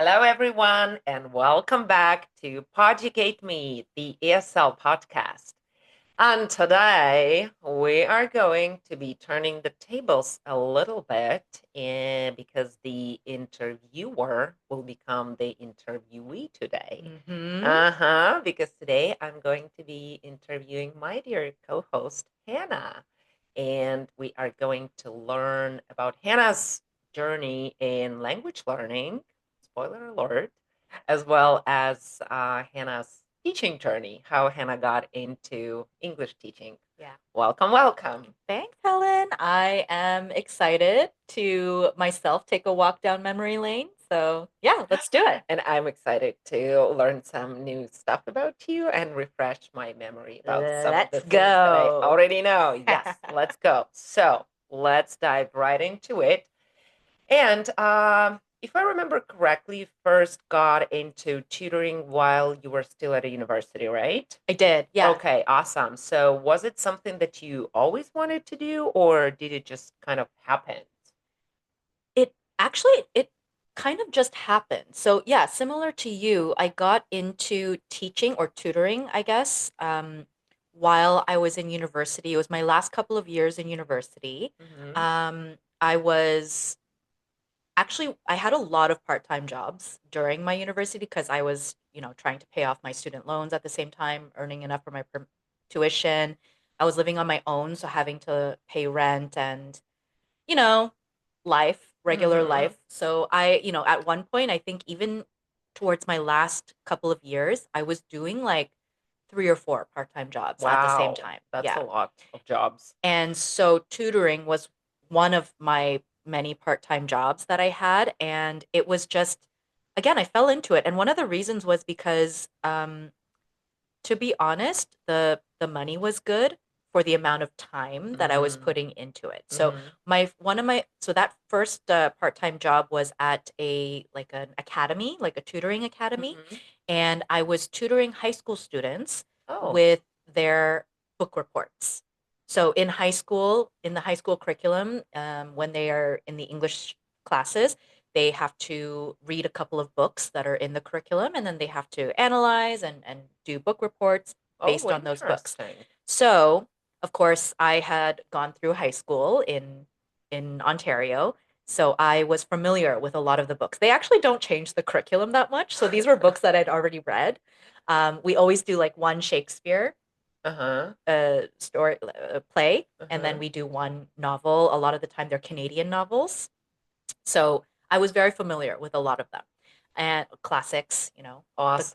Hello, everyone, and welcome back to PoducateMe, the ESL podcast. And today we are going to be turning the tables a little bit because the interviewer will become the interviewee today. Hmm. Because today I'm going to be interviewing my dear co host, Hannah. And we are going to learn about Hannah's journey in language learning, spoiler alert, as well as Hannah's teaching journey, how Hannah got into English teaching. Yeah. Welcome, welcome. Thanks, Helen. I am excited to myself take a walk down memory lane. So, yeah, let's do it. And I'm excited to learn some new stuff about you and refresh my memory about some of the Let's things that I go. already know. Yes, let's go. So let's dive right into it. And if I remember correctly, you first got into tutoring while you were still at a university, right? I did. Yeah. Okay, awesome. So was it something that you always wanted to do, or did it just kind of happen? It kind of just happened. So, yeah, similar to you, I got into teaching or tutoring, I guess, while I was in university. It was my last couple of years in university. Mm-hmm. I was actually I had a lot of part-time jobs during my university because I was, trying to pay off my student loans at the same time, earning enough for my tuition. I was living on my own, so having to pay rent and, you know, regular Mm-hmm. life. So I at one point, I think even towards my last couple of years, I was doing like three or four part-time jobs at the same Wow, time. that's a Yeah. lot of jobs. And so tutoring was one of my many part-time jobs that I had. And it was just, again, I fell into it. And one of the reasons was because, to be honest, the money was good for the amount of time that I was Mm-hmm. putting into it. So Mm-hmm. that first part-time job was at a like an academy, like a tutoring academy, Mm-hmm. and I was tutoring high school students Oh. with their book reports. So in the high school curriculum, when they are in the English classes, they have to read a couple of books that are in the curriculum, and then they have to analyze and do book reports Oh, based on those books. interesting. So, of course, I had gone through high school in Ontario, so I was familiar with a lot of the books. They actually don't change the curriculum that much, so these were books that I'd already read. We always do like one Shakespeare Uh-huh. story play, and then Uh-huh. we do one novel. A lot of the time, they're Canadian novels, so I was very familiar with a lot of them and classics, The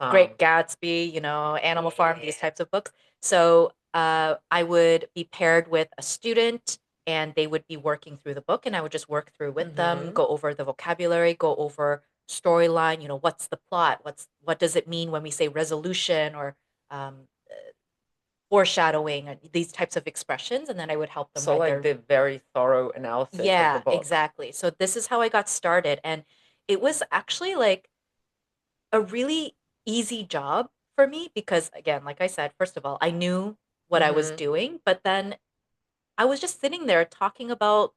Great Awesome. Gatsby, Animal Farm, these Yeah. types of books. So I would be paired with a student and they would be working through the book and I would just work through with them, Mm-hmm. go over the vocabulary, go over storyline, what's the plot? What does it mean when we say resolution or um, foreshadowing, these types of expressions, and then I would help them So write like their. the very thorough analysis of the Yeah, book. exactly. So this is how I got started. And it was actually like a really easy job for me because, again, like I said, first of all, I knew what I was Mm-hmm. doing, but then I was just sitting there talking about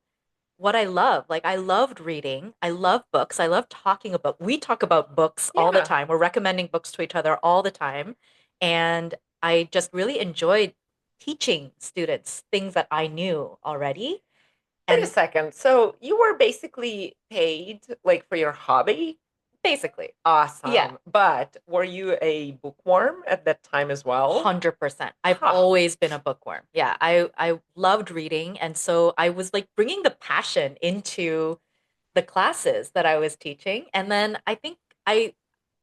what I love. Like, I loved reading, I love books, I love talking about, we talk about books all the Yeah. time. We're recommending books to each other all the time. And I just really enjoyed teaching students things that I knew already. Wait a And second. So you were basically paid like for your hobby? basically, yeah. Awesome. But were you a bookworm at that time as well? 100%. I've Huh. always been a bookworm. Yeah, I loved reading, and so I was like bringing the passion into the classes that I was teaching. And then I think I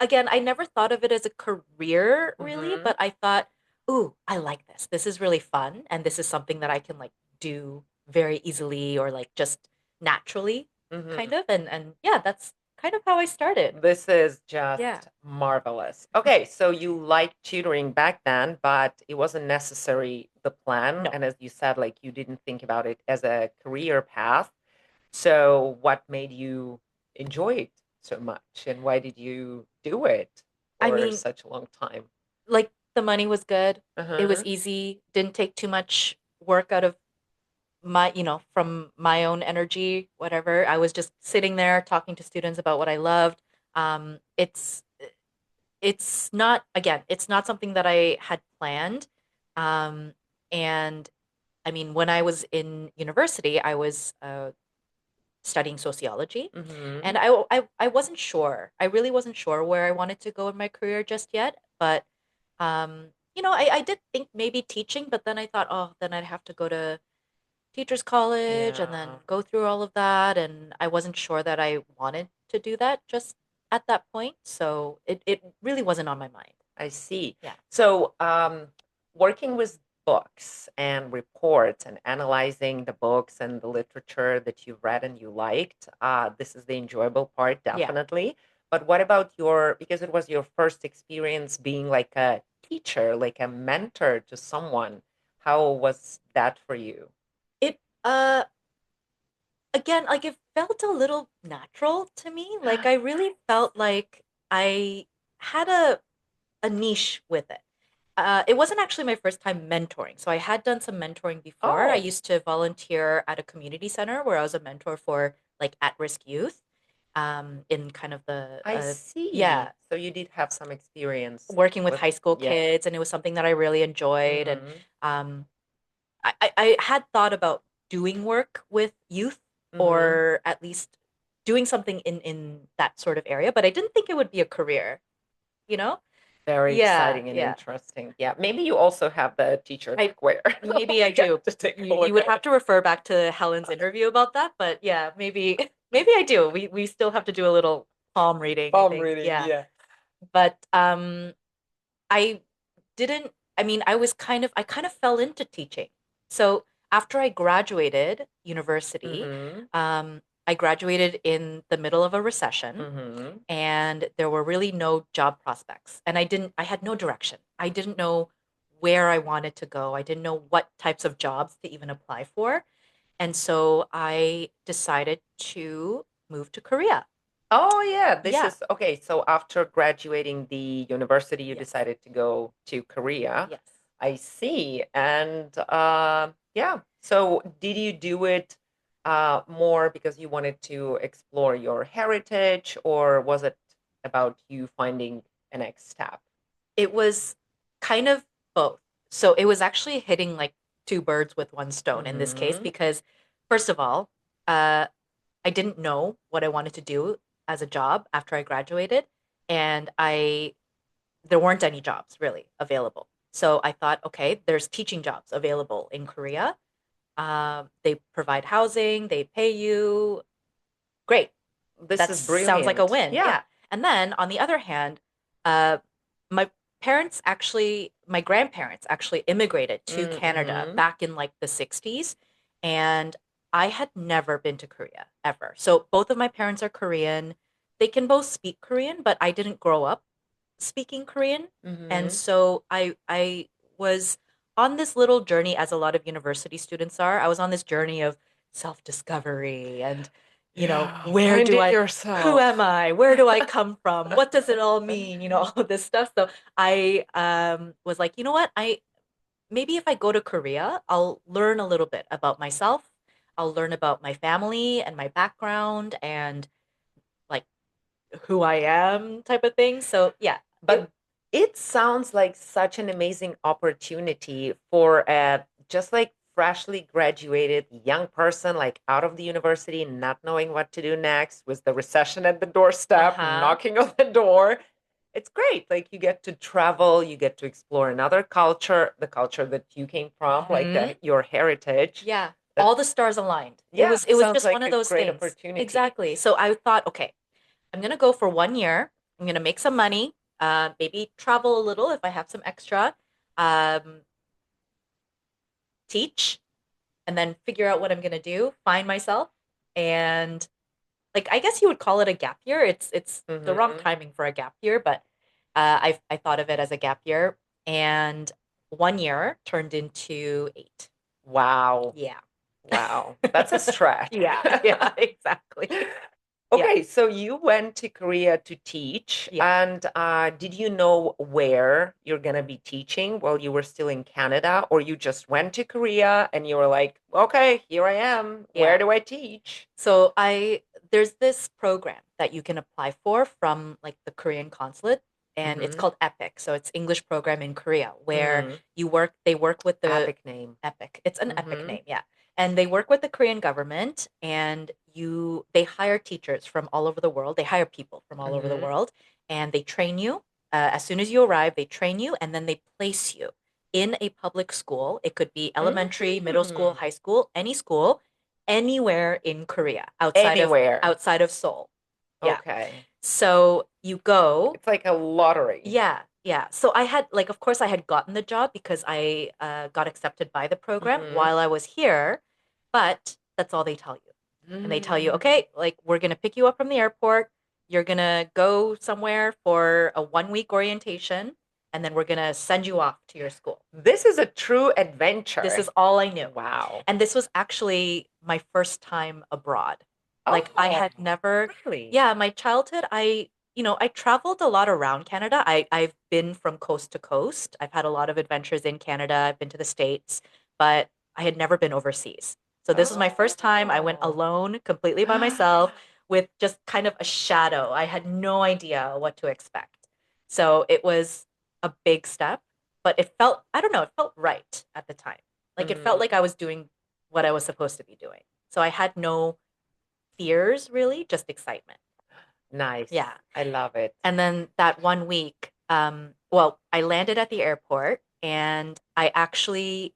again, I never thought of it as a career really, Mm-hmm. but I thought, "Ooh, I like this. This is really fun, and this is something that I can like do very easily or like just naturally Mm-hmm. kind of." And yeah, that's kind of how I started. This is Yeah. just marvelous. Okay, so you liked tutoring back then, but it wasn't necessary the plan. No. And as you said, like you didn't think about it as a career path. So what made you enjoy it so much? And why did you do it I for mean, such a long time? like the money was good. It was Uh-huh. easy, didn't take too much work out of from my own energy, whatever. I was just sitting there talking to students about what I loved. It's not, again, it's not something that I had planned. Um, and I mean, when I was in university, I was studying sociology, Mm-hmm. and I wasn't sure. I really wasn't sure where I wanted to go in my career just yet. But I did think maybe teaching, but then I thought, oh, then I'd have to go to teachers college and then Yeah. go through all of that, and I wasn't sure that I wanted to do that just at that point. So it really wasn't on my mind. I see. Yeah. So, working with books and reports and analyzing the books and the literature that you read and you liked, this is the enjoyable part, Yeah. definitely. But what about because it was your first experience being like a teacher, like a mentor to someone, how was that for you? It again, like, it felt a little natural to me. Like, I really felt like I had a niche with it. It wasn't actually my first time mentoring. So I had done some mentoring before. I Oh, used to volunteer at a community center where I was a mentor for like at-risk youth, in kind of the I yeah, see. So you did have some experience working with with, high school yeah. kids, and it was something that I really enjoyed. And Mm-hmm. um, I had thought about doing work with youth, Mm-hmm. or at least doing something in that sort of area, but I didn't think it would be a career, you know? Very Yeah, exciting and yeah. interesting. Yeah, maybe you also have the teacher I square. Maybe I You do. have to take a You look would at have it. to refer back to Helen's interview about that, but yeah, maybe maybe I do. We still have to do a little palm reading, I Palm think. reading, Yeah. yeah. But I didn't I mean, I kind of fell into teaching. So after I graduated university, Mm-hmm. I graduated in the middle of a recession, Mm-hmm. and there were really no job prospects. And I had no direction. I didn't know where I wanted to go. I didn't know what types of jobs to even apply for. And so I decided to move to Korea. Oh, yeah. This Yeah. is okay. So after graduating the university, you Yes. decided to go to Korea. Yes. I see. And yeah. So did you do it more because you wanted to explore your heritage, or was it about you finding a next step? It was kind of both. So it was actually hitting like two birds with one stone in this case, Mm-hmm. because first of all, uh, I didn't know what I wanted to do as a job after I graduated, and I there weren't any jobs really available. So I thought, okay, there's teaching jobs available in Korea. They provide housing, they pay you. Great. This That is sounds like a brilliant. win. Yeah. Yeah. And then on the other hand, uh, my grandparents actually immigrated to Canada Mm-hmm. back in like the 60s. And I had never been to Korea ever. So both of my parents are Korean. They can both speak Korean, but I didn't grow up speaking Korean. And Mm-hmm. so I was on this little journey, as a lot of university students are. I was on this journey of self-discovery and, Yeah, where do finding who am yourself. I? Where do I come from? What does it all mean? All of this stuff. So I was like, you know what? I Maybe if I go to Korea, I'll learn a little bit about myself. I'll learn about my family and my background and like who I am type of thing. So yeah, But it sounds like such an amazing opportunity for a just like freshly graduated young person, like out of the university, not knowing what to do next, with the recession at the doorstep, uh-huh. knocking on the door. It's great. Like you get to travel, you get to explore another culture, the culture that you came from, like Hmm. your heritage. Yeah. That, All the stars aligned. It yeah, was it was sounds just one like of a those great things. opportunity. Exactly. So I thought, okay, I'm gonna go for 1 year. I'm gonna make some money, maybe travel a little if I have some extra, um, teach, and then figure out what I'm gonna do, find myself, and like, I guess you would call it a gap year. It's the wrong Hmm. timing for a gap year, but I thought of it as a gap year, and 1 year turned into 8. Wow. Yeah. Wow. That's a stretch. Yeah, yeah, exactly. Yeah, Okay, so you went to Korea to teach, yeah, and did you know where you're gonna be teaching while you were still in Canada, or you just went to Korea and you were like, okay, here I am. Where yeah. do I teach? So I there's this program that you can apply for from like the Korean consulate, and it's Mm-hmm. called EPIC. So it's English program in Korea, where Mm. they work with the Epic name. EPIC. It's an EPIC Mm-hmm. name, yeah. And they work with the Korean government, and they hire teachers from all over the world. They hire people from all over the Mm-hmm. world, and they train you. As soon as you arrive, they train you, and then they place you in a public school. It could be elementary, middle school, Mm. high school, any school, anywhere in Korea Anywhere. outside of Seoul. Yeah. Okay. So you go. It's like a lottery. Yeah, yeah. So I had like, of course, I had gotten the job because I got accepted by the program Mm-hmm. while I was here, but that's all they tell you. And they tell you, Mm. okay, like we're gonna pick you up from the airport. You're gonna go somewhere for a 1 week orientation, and then we're gonna send you off to your school. This is a true This adventure. is all I knew. Wow. And this was actually my first time abroad. Like I Oh, had never, really? yeah, my childhood, I traveled a lot around Canada. I've been from coast to coast. I've had a lot of adventures in Canada. I've been to the States, but I had never been overseas. So this was my first time. I went Oh. alone, completely by myself, with just kind of a shadow. I had no idea what to expect. So it was a big step, but it felt, I don't know, it felt right at the time. Like it felt Mhm. like I was doing what I was supposed to be doing. So I had no fears really, just excitement. Nice. Yeah. I love it. And then that 1 week, well, I landed at the airport and I actually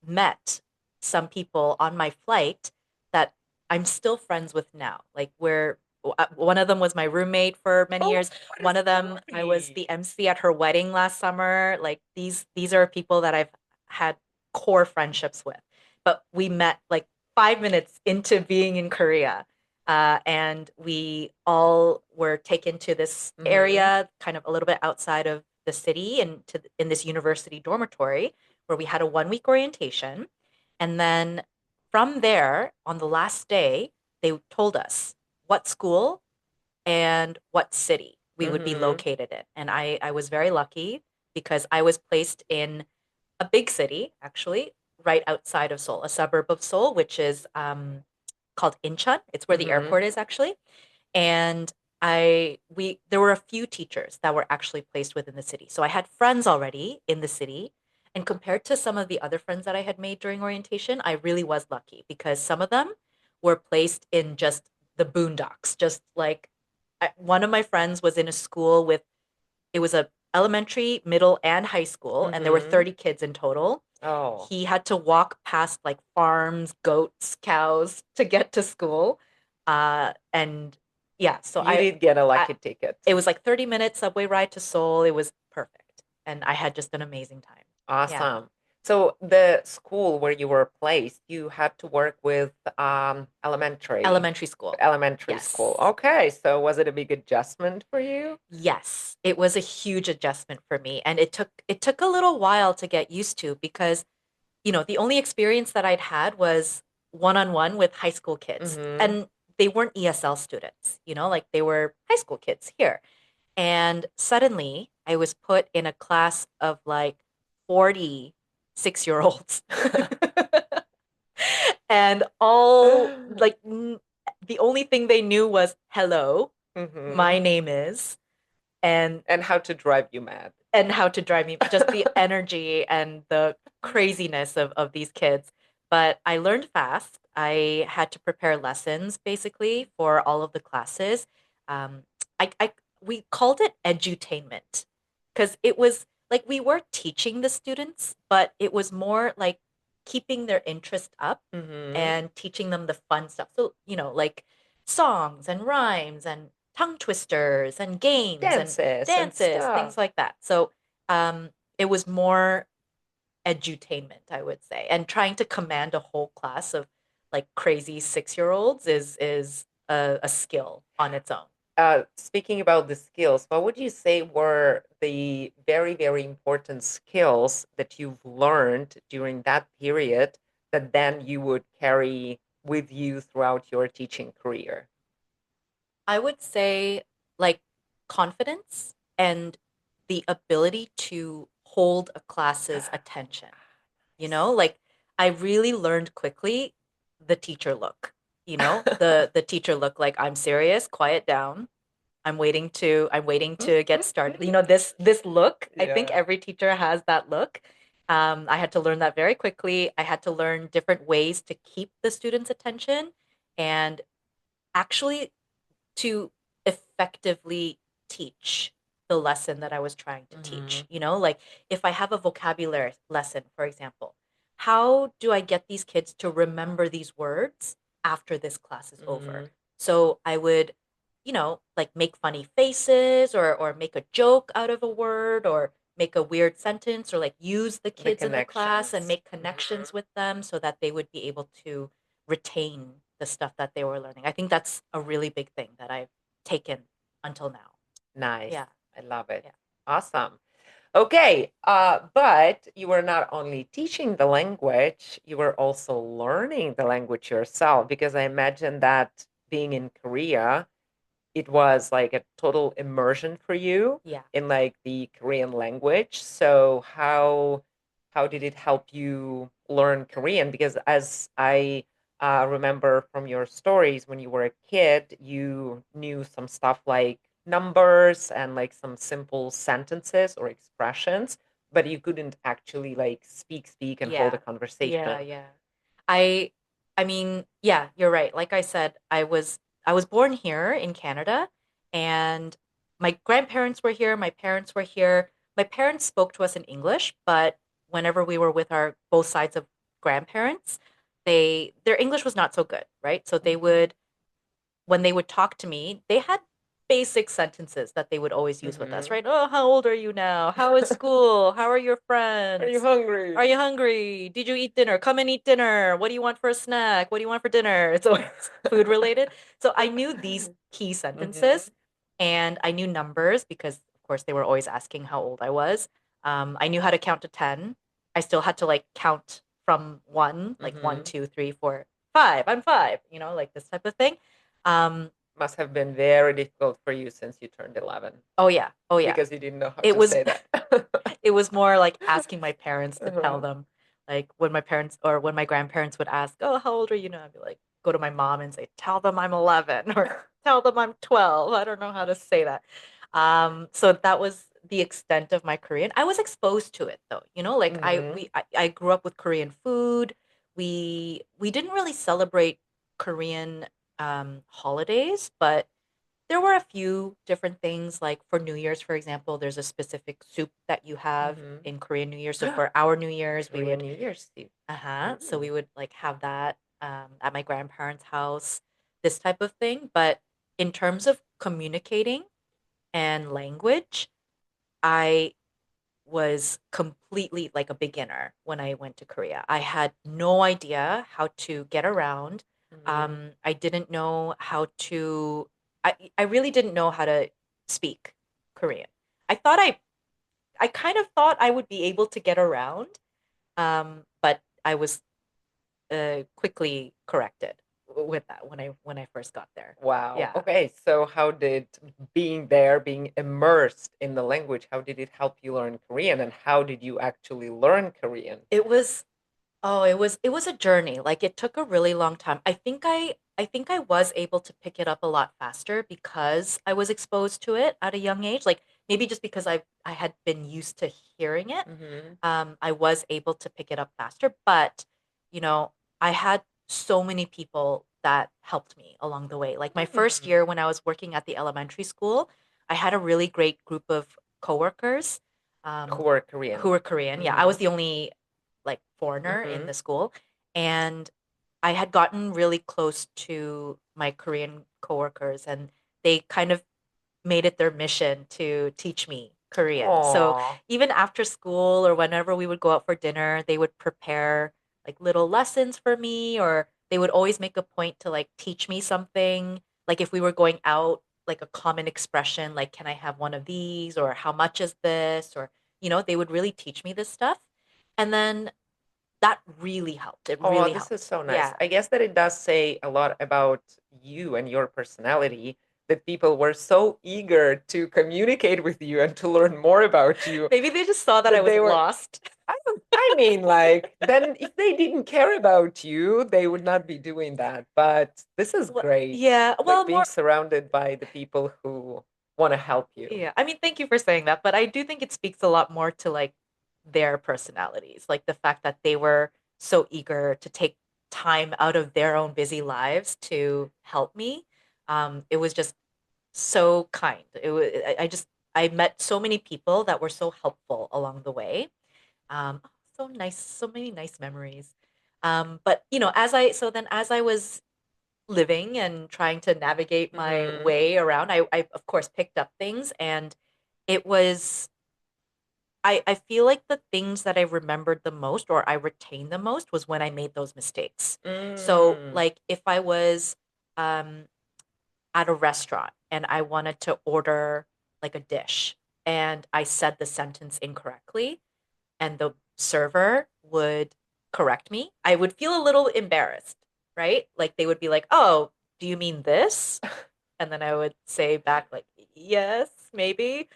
met some people on my flight that I'm still friends with now. Like one of them was my roommate for many Oh, years. what a One of them, I was story. the MC at her wedding last summer. Like these are people that I've had core friendships with. But we met like 5 minutes into being in Korea, and we all were taken to this Mhm. area, kind of a little bit outside of the city, and in this university dormitory where we had a 1 week orientation. And then from there, on the last day, they told us what school and what city we would be Mhm. located in. And I was very lucky because I was placed in a big city, actually, right outside of Seoul, a suburb of Seoul, which is called Incheon. It's where the Mhm. airport is actually. And there were a few teachers that were actually placed within the city. So I had friends already in the city. And compared to some of the other friends that I had made during orientation, I really was lucky because some of them were placed in just the boondocks. Just like one of my friends was in a school with, it was a elementary, middle, and high school, and there were Mhm. 30 kids in total. Oh, He had to walk past like farms, goats, cows to get to school. And yeah, so you did get a I lucky ticket. it was like 30 minutes subway ride to Seoul. It was perfect. And I had just an amazing time. Yeah. Awesome. So the school where you were placed, you had to work with Elementary school. elementary school. Yes. Okay, so was it a big adjustment for you? Yes, it was a huge adjustment for me, and it took a little while to get used to because the only experience that I'd had was one-on-one with high school kids. Mhm. And they weren't ESL students, like they were high school kids here. And suddenly I was put in a class of like 46-year-olds. And all like the only thing they knew was hello, my Mhm. name is, and And how to drive you mad. how to drive me, just the energy and the craziness of these kids. But I learned fast. I had to prepare lessons basically for all of the classes. Um, we called it edutainment because it was like we were teaching the students, but it was more like keeping their interest up Mhm. and teaching them the fun stuff. So, like songs and rhymes and tongue twisters and games and Dances and dances, stuff. things like that. So it was more edutainment, I would say, and trying to command a whole class of like crazy 6-year-olds is a skill on its own. Speaking about the skills, what would you say were the very, very important skills that you've learned during that period that then you would carry with you throughout your teaching career? I would say like confidence and the ability to hold a class's attention. Nice. Like I really learned quickly the teacher look. The teacher looked like, I'm serious, quiet down. I'm waiting to get started. This look, I think Yeah. every teacher has that look. I had to learn that very quickly. I had to learn different ways to keep the students' attention and actually to effectively teach the lesson that I was trying to teach. Mhm. Like if I have a vocabulary lesson, for example, how do I get these kids to remember these words after this class is over? Mhm. So I would, like make funny faces or make a joke out of a word or make a weird sentence or like use the The kids in the class and connections. make connections Mhm. with them so that they would be able to retain the stuff that they were learning. I think that's a really big thing that I've taken until now. Nice. Yeah, I love it. yeah, Awesome. Okay, but you were not only teaching the language, you were also learning the language yourself because I imagine that being in Korea, it was like a total immersion for you yeah. in like the Korean language. So how did it help you learn Korean? Because as I remember from your stories, when you were a kid, you knew some stuff like numbers and like some simple sentences or expressions, but you couldn't actually like speak and hold a Yeah. Yeah, conversation. yeah. I I mean, yeah, you're right. Like I said, I was born here in Canada and my grandparents were here, my parents were here. My parents spoke to us in English, but whenever we were with our both sides of grandparents, their English was not so good, right? So they Mhm. would when they would talk to me, they had basic sentences that they would always use with us, Mhm. right? Oh, how old are you now? How is school? How are your Are you friends? Are hungry? you hungry? Did you eat dinner? Come and eat dinner. What do you want for a snack? What do you want for dinner? It's always food related. So I knew these key sentences Mhm. and I knew numbers because, of course, they were always asking how old I was. I knew how to count to 10. I still had to like count from one, like one, Mhm. 2, 3, 4, 5. I'm five, like this type of thing. Um, Must have been very difficult for you since you turned 11 oh yeah, oh yeah. because you didn't know how It to was say that. it was more like asking my parents to tell Uh-huh. them, like when my parents or when my grandparents would ask, "Oh, how old are you now?" I'd be like, go to my mom and say, "Tell them I'm 11," or "Tell them I'm 12." I don't know how to say that. So that was the extent of my Korean. I was exposed to it though, like Mhm. I grew up with Korean food. We didn't really celebrate Korean holidays, but there were a few different things, like for New Year's, for example, there's a specific soup that you have Mhm. in Korean New Year. So for our New Year's, we Korean would, New Year's Eve. so Mm. we would like have that at my grandparents' house, this type of thing. But in terms of communicating and language, I was completely like a beginner when I went to Korea. I had no idea how to get around. Mhm. I didn't know how to. I really didn't know how to speak Korean. I thought I kind of thought I would be able to get around, but I was quickly corrected with that when I first got there. Wow. Yeah, Okay, so how did being there, being immersed in the language, how did it help you learn Korean and how did you actually learn Korean? it was Oh, it was a journey. Like it took a really long time. I think I was able to pick it up a lot faster because I was exposed to it at a young age. Like maybe just because I had been used to hearing it. Mhm. I was able to pick it up faster, but you know, I had so many people that helped me along the way. Like my first Mm. year when I was working at the elementary school, I had a really great group of coworkers Who um, were who Korean. were Korean. Yeah, I was Mhm. the only like foreigner in Mhm. the school, and I had gotten really close to my Korean coworkers, and they kind of made it their mission to teach me Korean. So Aw. even after school or whenever we would go out for dinner, they would prepare like little lessons for me, or they would always make a point to like teach me something. Like if we were going out, like a common expression, like, can I have one of these? Or how much is this? Or, they would really teach me this stuff. And then that really helped. It Oh, really this is helped. so nice. Yeah. I guess that it does say a lot about you and your personality that people were so eager to communicate with you and to learn more about you Maybe they just saw that I that was they were lost. I mean, like, then if they didn't care about you, they would not be doing that. But this is Well, great, yeah, like well, being more, surrounded by the people who want to help you. yeah. I mean, thank you for saying that, but I do think it speaks a lot more to like their personalities, like the fact that they were so eager to take time out of their own busy lives to help me. It was just so kind. It was, I met so many people that were so helpful along the way. Oh, so nice, so many nice memories. But you know, as I was living and trying to navigate my Hmm. way around, I of course picked up things, and it was I feel like the things that I remembered the most or I retained the most was when I made those mistakes. So Mm. like if I was um at a restaurant and I wanted to order like a dish and I said the sentence incorrectly and the server would correct me, I would feel a little embarrassed, right? Like they would be like, "Oh, do you mean this?" And then I would say back like, "Yes, maybe."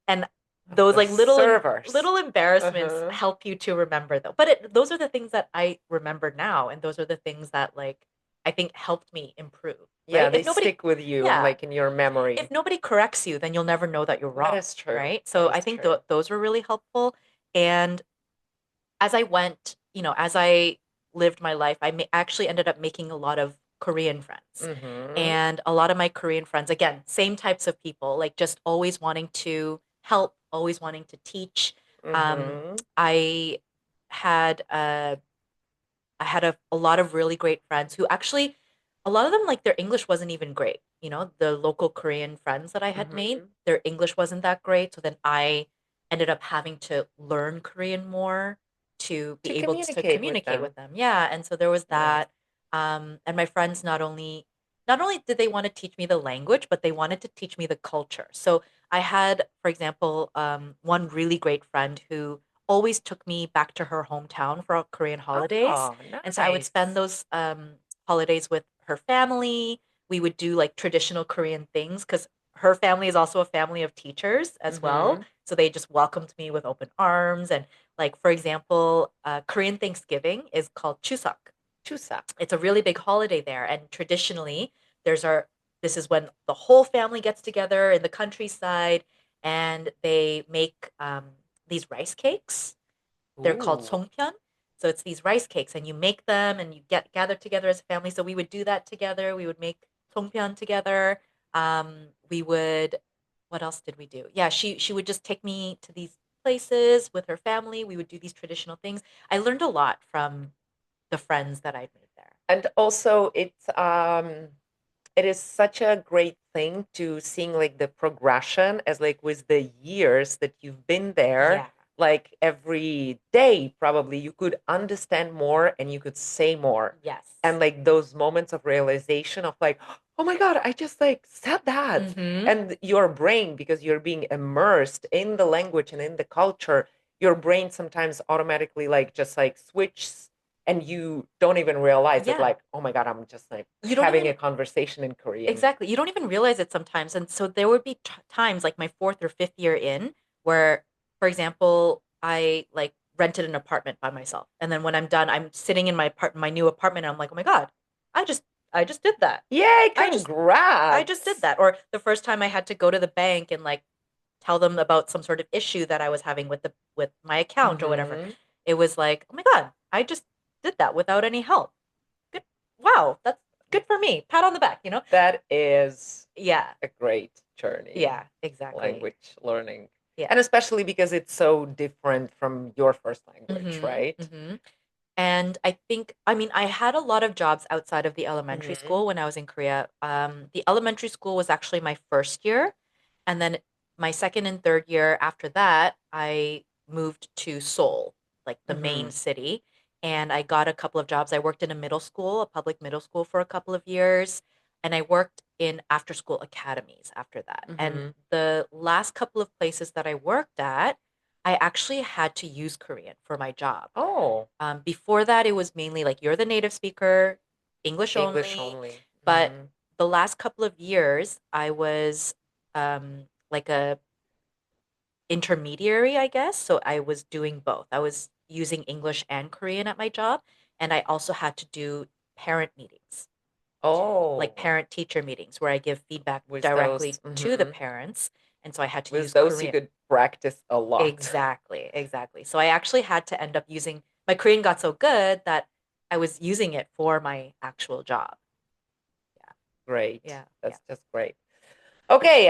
And those The like servers. little embarrassments Uh-huh. help you to remember though. But those are the things that I remember now, and those are the things that like I think helped me improve, Yeah, right? they stick with you, Yeah, like in your if memory. nobody corrects you, then you'll never know that you're That wrong, is true. right? That So I is think true. those were really helpful. And as I went, you know, as I lived my life, actually ended up making a lot of Korean friends. Mm-hmm. And a lot of my Korean friends, again, same types of people, like just always wanting to help, always wanting to teach. Mm-hmm. I had a lot of really great friends who actually, a lot of them, like their English wasn't even great. You know, the local Korean friends that I had made, Mm-hmm. their English wasn't that great. So then I ended up having to learn Korean more to To be able to communicate with communicate them. with them. Yeah. And so there was Yeah. that. And my friends not only did they want to teach me the language, but they wanted to teach me the culture. So I had, for example, one really great friend who always took me back to her hometown for Korean holidays. Oh, And so I would spend nice. those holidays with her family. We would do like traditional Korean things because her family is also a family of teachers as well. Mm-hmm. So they just welcomed me with open arms. And like, for example, Korean Thanksgiving is called Chuseok. Chusak. It's a really big holiday there. And traditionally, there's our, this is when the whole family gets together in the countryside and they make these rice cakes. They're called Ooh. songpyeon. So it's these rice cakes, and you make them, and you get gathered together as a family. So we would do that together. We would make songpyeon together. We would. What else did we do? Yeah, she would just take me to these places with her family. We would do these traditional things. I learned a lot from the friends that I'd made there. And also it is such a great thing to seeing like the progression as like with the years that you've been there, Yeah. like every day probably you could understand more and you could say more. Yes. And like those moments of realization of like, oh my God, I just like said that. Mm-hmm. And your brain, because you're being immersed in the language and in the culture, your brain sometimes automatically like just like switches and you don't even realize it Yeah. like, oh my God, I'm just like You don't having a even conversation in Korean. Exactly. You don't even realize it sometimes. And so there would be times like my fourth or fifth year in where, for example, I like rented an apartment by myself. And then when I'm done, I'm sitting in my new apartment and I'm like, "Oh my God, I just I just did that. Yay, I just I just did congrats. that." Or the first time I had to go to the bank and like tell them about some sort of issue that I was having with my account or whatever. Hmm. It was like, "Oh my God, I just did that without any help. Good. Wow, that's good for me. Pat on the back, you know?" That is Yeah. a great journey, Yeah, exactly. language learning. Yeah. And especially because it's so different from your first language, Mhm, right? mhm. And I think, I mean, I had a lot of jobs outside of the elementary Hmm. school when I was in Korea. The elementary school was actually my first year, and then my second and third year after that, I moved to Seoul, like the main Hmm. city, and I got a couple of jobs. I worked in a middle school, a public middle school for a couple of years, and I worked in after school academies after that. And Hmm. the last couple of places that I worked at, I actually had to use Korean for my job. Oh, Before that, it was mainly like you're the native speaker, English English only. only. But Hmm. the last couple of years, I was like a intermediary, I guess. So I was doing both. I was using English and Korean at my job, and I also had to do parent meetings, like Oh, parent teacher meetings where I give feedback with directly those, to the parents. And so I had to with use those you Korean. could practice a lot. Exactly, exactly. So I actually had to end up using my Korean got so good that I was using it for my actual job. Yeah, Great. yeah, yeah. That's just great. Okay,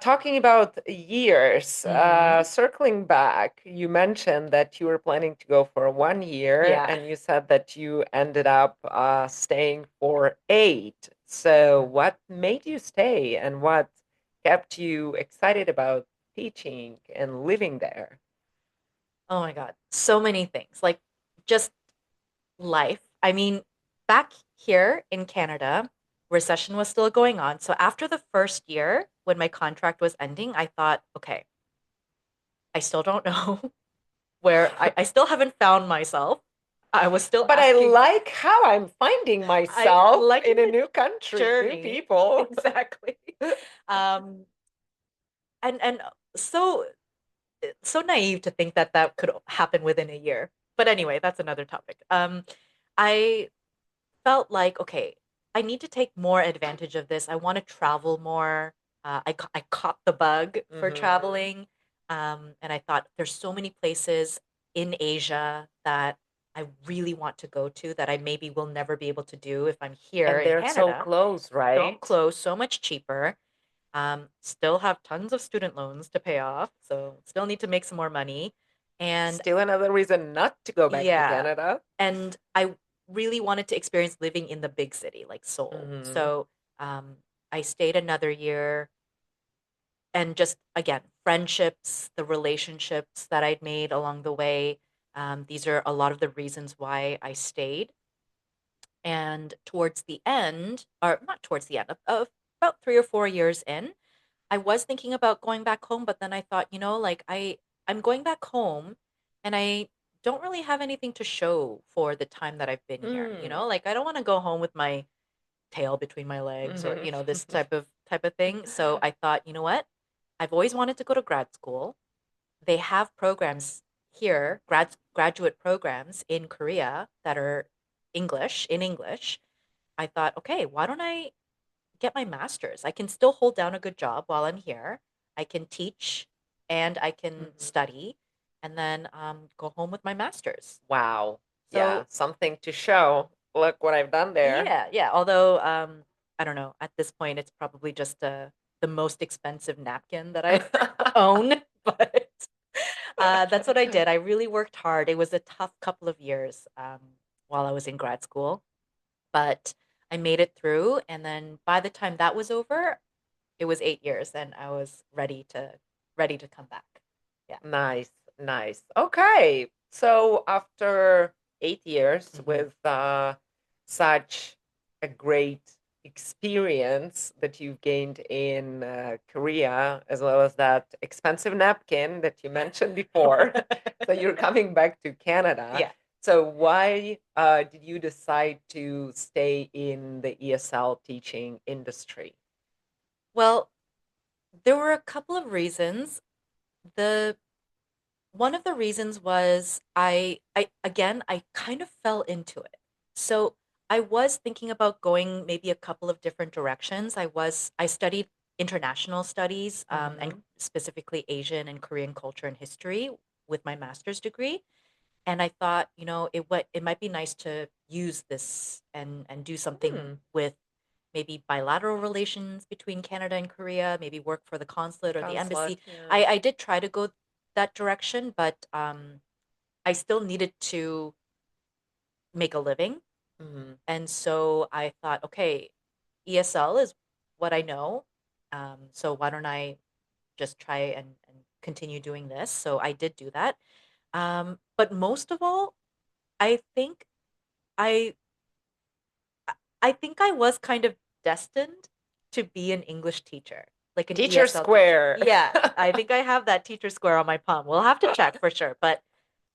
talking about years, Hmm. circling back, you mentioned that you were planning to go for 1 year, Yeah. and you said that you ended up staying for 8. So, what made you stay, and what kept you excited about teaching and living there? Oh my God. So many things. Like just life. I mean, back here in Canada, recession was still going on. So after the first year, when my contract was ending, I thought, okay, I still don't know where I still haven't found myself. I was still But I asking, like how I'm finding I myself liking in a the new country, new journey. people. Exactly. Um, and so so naive to think that that could happen within a year. But anyway, that's another topic. I felt like, okay, I need to take more advantage of this. I want to travel more. I caught the bug for Hmm. traveling. And I thought there's so many places in Asia that I really want to go to that I maybe will never be able to do if I'm here And in they're so Canada. close, So right? close, so much cheaper. Still have tons of student loans to pay off, so still need to make some more money. And Still another reason not to go back to yeah, Canada. and I really wanted to experience living in the big city like Seoul. Hmm. So I stayed another year, and just again, friendships, the relationships that I'd made along the way. These are a lot of the reasons why I stayed. And towards the end, or not towards the end, of about 3 or 4 years in, I was thinking about going back home, but then I thought, like I'm going back home and I don't really have anything to show for the time that I've been here, Mm. Like I don't want to go home with my tail between my legs or, Hmm. this type of thing. So I thought, you know what? I've always wanted to go to grad school. They have programs here, graduate programs in Korea that are in English. I thought, okay, why don't I get my master's? I can still hold down a good job while I'm here. I can teach and I can Hmm. study and then go home with my master's. Wow. Yeah, So, something to show. Look what I've done there. yeah, yeah. Although, I don't know, at this point, it's probably just the most expensive napkin that I own. But that's what I did. I really worked hard. It was a tough couple of years while I was in grad school, but I made it through. And then by the time that was over, it was 8 years, and I was ready to come back. Yeah. Nice, nice. Okay. So after 8 years Hmm. with such a great experience that you've gained in Korea, as well as that expensive napkin that you mentioned before, so you're coming back to Canada. Yeah. So why did you decide to stay in the ESL teaching industry? Well, there were a couple of reasons. The One of the reasons was I kind of fell into it. So I was thinking about going maybe a couple of different directions. I studied international studies, and Hmm. specifically Asian and Korean culture and history with my master's degree. And I thought, it might be nice to use this and do something Hmm. with maybe bilateral relations between Canada and Korea, maybe work for the consulate or the Consulate, embassy. yeah. I did try to go that direction, but I still needed to make a living. Hmm. And so I thought, okay, ESL is what I know. So why don't I just try and continue doing this? So I did do that. But most of all, I think I I think I was kind of destined to be an English teacher, like an Teacher ESL teacher. square. Yeah, I think I have that teacher square on my palm. We'll have to check for sure. But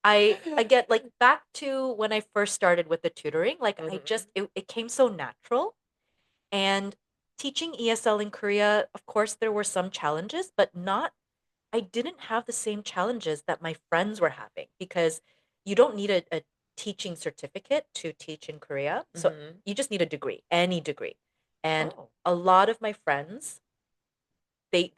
I get like back to when I first started with the tutoring, like I Mhm. just it came so natural. And teaching ESL in Korea, of course, there were some challenges, but not I didn't have the same challenges that my friends were having because you don't need a teaching certificate to teach in Korea. So Mm-hmm. you just need a degree, any degree. And Oh. a lot of my friends, they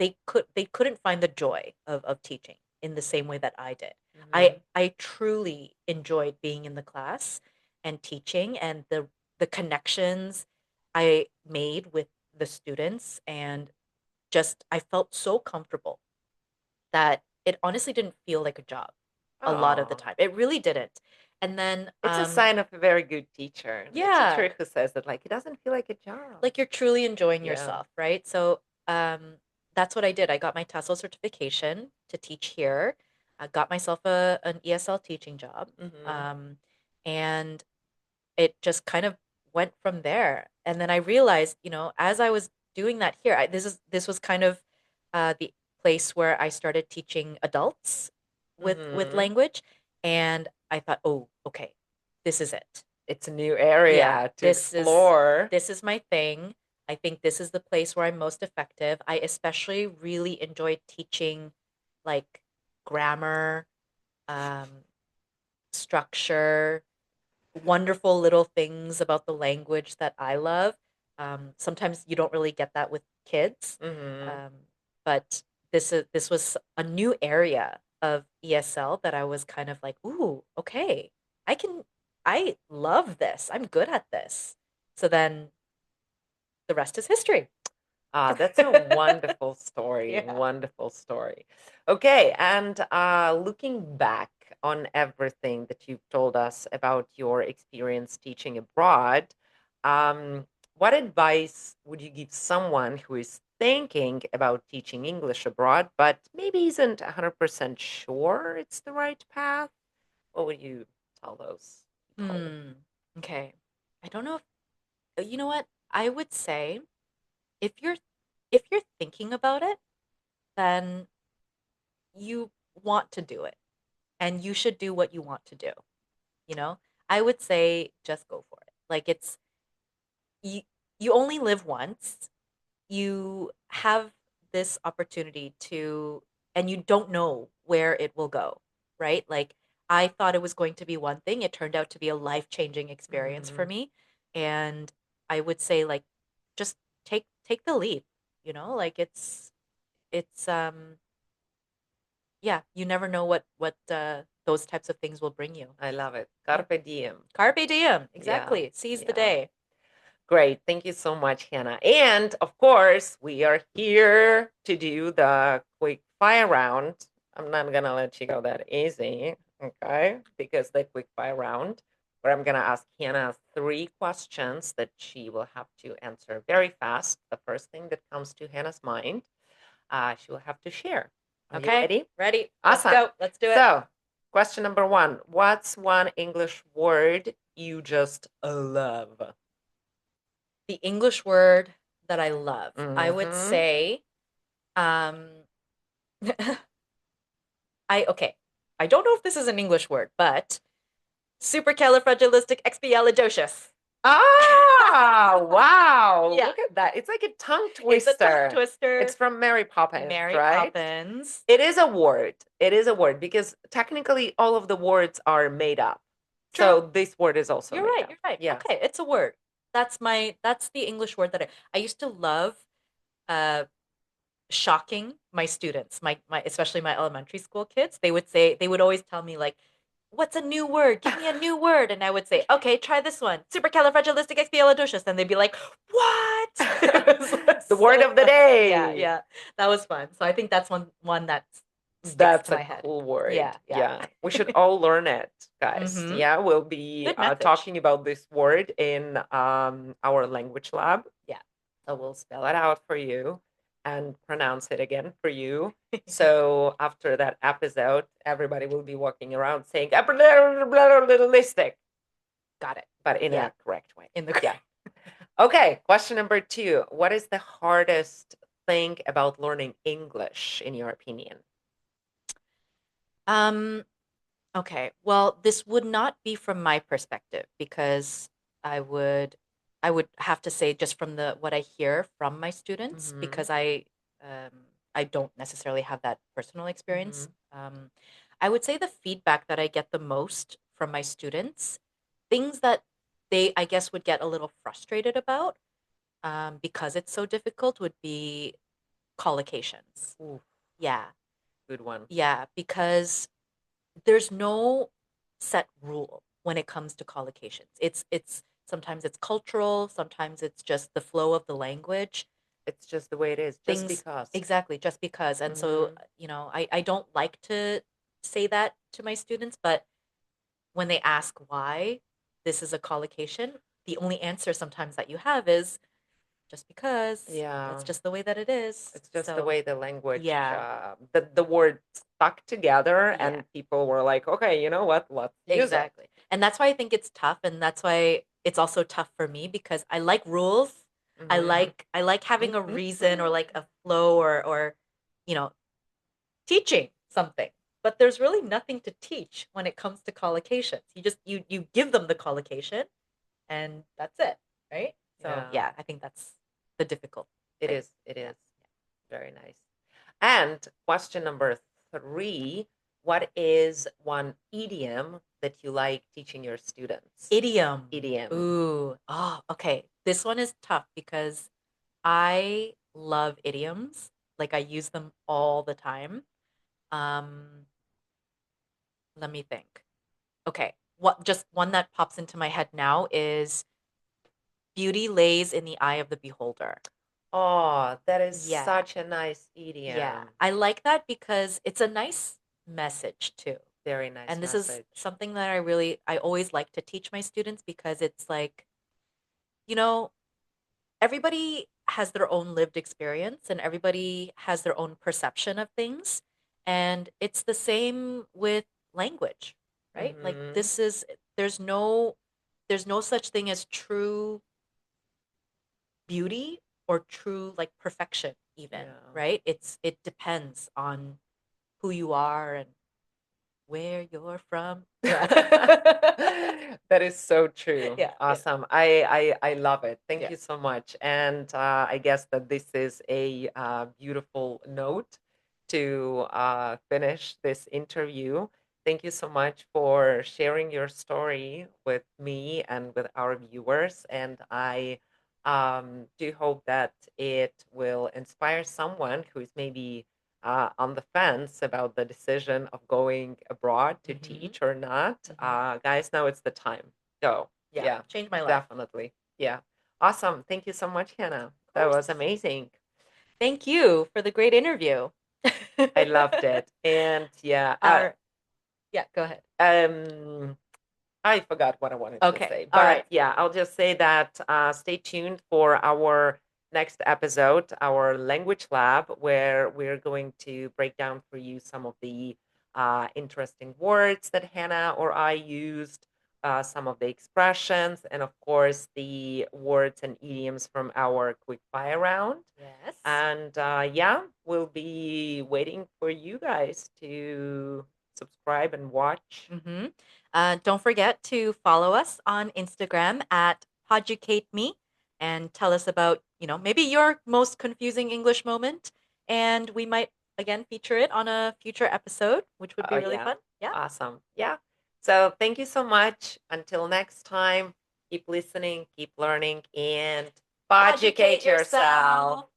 couldn't find the joy of teaching in the same way that I did. Mm-hmm. I truly enjoyed being in the class and teaching, and the connections I made with the students, and just I felt so comfortable that it honestly didn't feel like a job a lot of the Oh. time. It really didn't. And then It's a sign of a very good teacher. A yeah, teacher who says that like it doesn't feel like a job. like you're truly enjoying Yeah. yourself, right? So that's what I did. I got my TESOL certification to teach here. I got myself an ESL teaching job. Mm-hmm. Um, and it just kind of went from there. And then I realized, as I was doing that here, this was kind of the place where I started teaching adults with Mm-hmm. language, and I thought, oh, okay, this is it. It's a new Yeah, area to explore. this is my thing. I think this is the place where I'm most effective. I especially really enjoy teaching like grammar, um, structure, wonderful little things about the language that I love. Sometimes you don't really get that with kids, Mm-hmm. um, but this was a new area of ESL that I was kind of like, ooh, okay, I can, I love this. I'm good at this. So then the rest is history. Ah, that's a wonderful story. Yeah. Wonderful story. Okay, and looking back on everything that you've told us about your experience teaching abroad, what advice would you give someone who is thinking about teaching English abroad, but maybe isn't 100% sure it's the right path? What would you tell those people? Hmm. Okay. I don't know if, you know what? I would say if you're if you're thinking about it, then you want to do it and you should do what you want to do, you know? I would say just go for it. Like you you only live once. You have this opportunity to and you don't know where it will go, right? Like I thought it was going to be one thing. It turned out to be a life-changing experience for Mm-hmm. me. And I would say like just take the leap, Like it's yeah, you never know what those types of things will bring you. I love it. Yeah. Carpe diem. Carpe diem. Yeah. Exactly. Seize the Yeah. day. Great. Thank you so much, Hannah. And of course, we are here to do the quick fire round. I'm not going to let you go that easy, okay? Because the quick fire round, where I'm going to ask Hannah three questions that she will have to answer very fast. The first thing that comes to Hannah's mind, she will have to share. Are you Okay. ready? Ready? Let's Awesome. go. Let's do it. So, question number one. What's one English word you just love? The English word that I love. I would Mm-hmm. say um I okay. I don't know if this is an English word, but supercalifragilisticexpialidocious. Ah, wow. Yeah. Look at that. It's like a tongue It's a tongue twister. It's twister. from Mary Poppins, Mary right? Poppins. It is a word. It is a word because technically all of the words are made up. True. So this word is also You're made right. up. You're right. Yes. Okay, it's a word. That's the English word that I used to love uh shocking my students, my especially my elementary school kids. They would always tell me like, "What's a new word? Give me a new word." And I would say, "Okay, try this one. Supercalifragilisticexpialidocious." And they'd be like, "What?" It was The word so of the fun. Yeah, day. yeah. That was fun. So I think that's one that sticks That's to a my head. cool word. Yeah, yeah. Yeah. We should all learn it, guys. Mhm. Yeah. We'll be Good message. talking about this word in our language lab. Yeah. So we'll spell it out for you and pronounce it again for you. So after that episode, everybody will be walking around saying "listic," Got it. but in Yeah. a correct way. In the Yeah. Okay. Question number two. What is the hardest thing about learning English, in your opinion? um Okay. Well, this would not be from my perspective because I would I would have to say just from the what I hear from my students Mm-hmm. because um I don't necessarily have that personal experience. Mhm. I would say the feedback that I get the most from my students, things that they, I guess, would get a little frustrated about because it's so difficult would be collocations. Ooh, Yeah. good one. Yeah. Because there's no set rule when it comes to collocations. It's sometimes it's cultural, sometimes it's just the flow of the language. It's just the way it is, just Things because. exactly just because. And so, Mhm. I don't like to say that to my students, but when they ask why this is a collocation, the only answer sometimes that you have is just because. That's Yeah. just the way that it is. It's just the So, way the language, yeah. the word stuck together, Yeah. and people were like, okay, you know what? Let's use it. Exactly. And that's why I think it's tough, and that's why it's also tough for me because I like rules. Hmm. I like having a Hmm. reason or like a flow or you know, teaching something. But there's really nothing to teach when it comes to collocations. You give them the collocation and that's it, right? So, Yeah, yeah, I think that's the difficult it thing. is. It Yeah. is. Very nice. And question number three, what is one idiom that you like teaching your students? Idiom. Idiom. Ooh. Oh, okay. This one is tough because I love idioms. Like I use them all the time. Um, Let me think. Okay. What just one that pops into my head now is beauty lays in the eye of the beholder. Oh, that is Yeah. such a nice Yeah. idiom. I like that because it's a nice message too. Very nice And this is message. something that I always like to teach my students because it's like, you know, everybody has their own lived experience and everybody has their own perception of things. And it's the same with language, right? Like Hmm. this is there's no there's no such thing as true beauty or true like perfection even, Yeah. right? It depends on who you are and where you're from. Yeah. That is so true. Yeah, yeah, Awesome. I love it. Thank yeah. you so much. And I guess that this is a beautiful note to finish this interview. Thank you so much for sharing your story with me and with our viewers. And I do hope that it will inspire someone who is maybe on the fence about the decision of going abroad to Mm-hmm. teach or not. Mm-hmm. Guys, now it's the time. Go. Yeah. Yeah, Changed my life. definitely. Yeah. Awesome. Thank you so much, Hannah. Of That was course. amazing. Thank you for the great interview. I loved it. And yeah, Our Yeah, go ahead. um, I forgot what I wanted to Okay. say, All but right. yeah, I'll just say that stay tuned for our next episode, our language lab, where we're going to break down for you some of the interesting words that Hannah or I used, some of the expressions, and of course, the words and idioms from our quickfire round. Yes. And yeah, we'll be waiting for you guys to subscribe and watch. Mm-hmm. Don't forget to follow us on Instagram at PoducateMe and tell us about, maybe your most confusing English moment. And we might again feature it on a future episode, which would Oh, be really yeah. fun. Yeah. Awesome. Yeah. So thank you so much. Until next time, keep listening, keep learning, and Educate educate yourself. yourself.